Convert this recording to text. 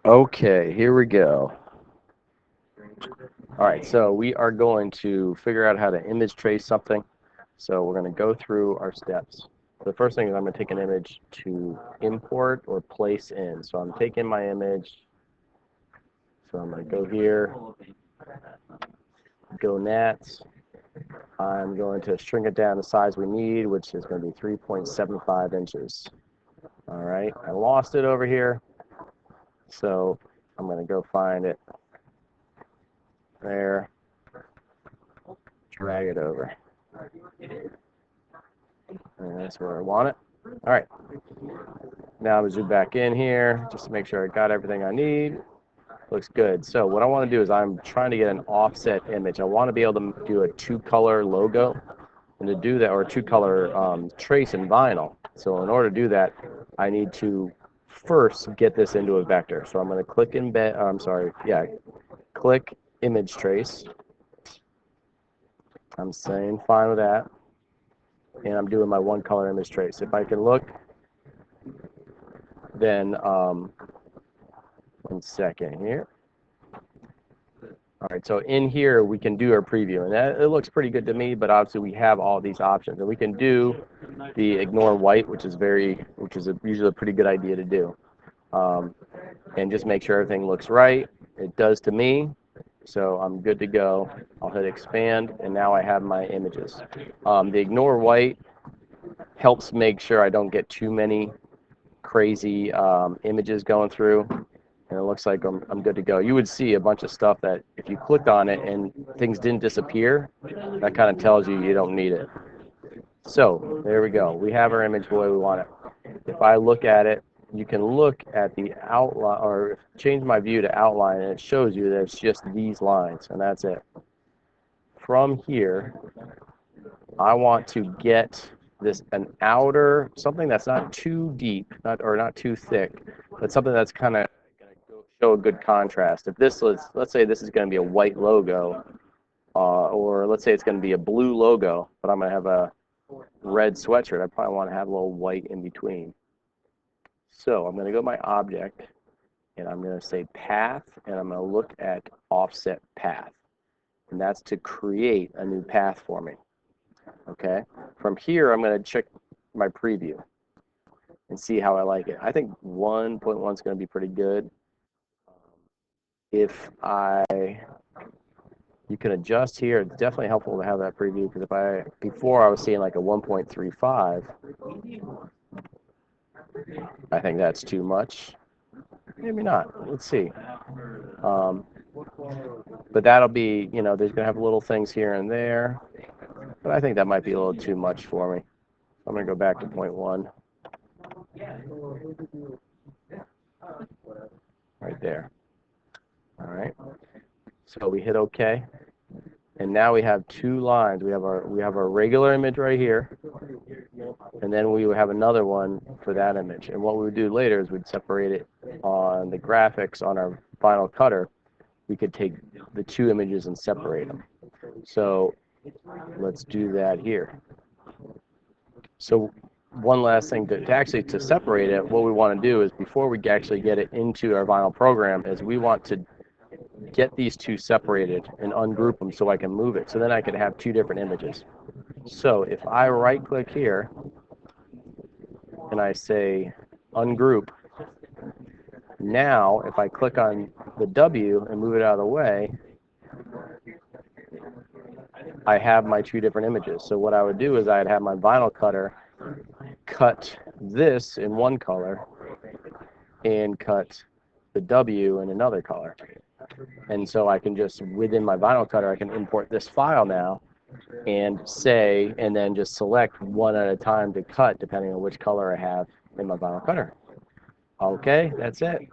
Okay, here we go. All right, so we are going to figure out how to image trace something. So we're going to go through our steps. The first thing is I'm going to take an image to import or place in. So I'm taking my image. So I'm going to go here, go nats. I'm going to shrink it down to the size we need, which is going to be 3.75 inches. All right, I lost it over here. So I'm going to go find it there, drag it over. And that's where I want it. All right. Now I'm going to zoom back in here just to make sure I got everything I need. Looks good. So what I want to do is I'm trying to get an offset image. I want to be able to do a two-color logo. And to do that, or a two-color trace in vinyl. So in order to do that, I need to first get this into a vector. So I'm going to click embed, click image trace. I'm saying fine with that. And I'm doing my one color image trace. If I can look, then 1 second here. All right, so in here we can do our preview, and that, it looks pretty good to me. But obviously we have all these options, and we can do the ignore white, which is usually a pretty good idea to do, and just make sure everything looks right. It does to me, so I'm good to go. I'll hit expand, and now I have my images. The ignore white helps make sure I don't get too many crazy images going through. And it looks like I'm good to go. You would see a bunch of stuff that if you clicked on it and things didn't disappear, that kind of tells you you don't need it. So there we go. We have our image the way we want it. If I look at it, you can look at the outline, or change my view to outline, and it shows you that it's just these lines, and that's it. From here, I want to get an outer, something that's not too deep, not too thick, but something that's kind of show a good contrast. If this was, let's say this is going to be a white logo, or let's say it's going to be a blue logo, but I'm going to have a red sweatshirt, I probably want to have a little white in between. So I'm going to go to my object, and I'm going to say path, and I'm going to look at offset path. And that's to create a new path for me. Okay? From here, I'm going to check my preview and see how I like it. I think 1.1 is going to be pretty good. If you can adjust here, it's definitely helpful to have that preview, because before I was seeing like a 1.35, I think that's too much. Maybe not. Let's see. But that'll be, there's going to have little things here and there, but I think that might be a little too much for me. I'm going to go back to 0.1. Right there. All right. So we hit OK. And now we have two lines. We have our regular image right here, and then we have another one for that image. And what we would do later is we'd separate it on the graphics on our Final Cutter. We could take the two images and separate them. So let's do that here. So one last thing to separate it, what we want to do is, before we actually get it into our Vinyl program, is we want to get these two separated and ungroup them so I can move it. So then I can have two different images. So if I right click here and I say ungroup, now if I click on the W and move it out of the way, I have my two different images. So what I would do is I'd have my Vinyl Cutter cut this in one color and cut the W in another color. And so I can just, within my Vinyl Cutter, I can import this file now and then just select one at a time to cut, depending on which color I have in my Vinyl Cutter. Okay, that's it.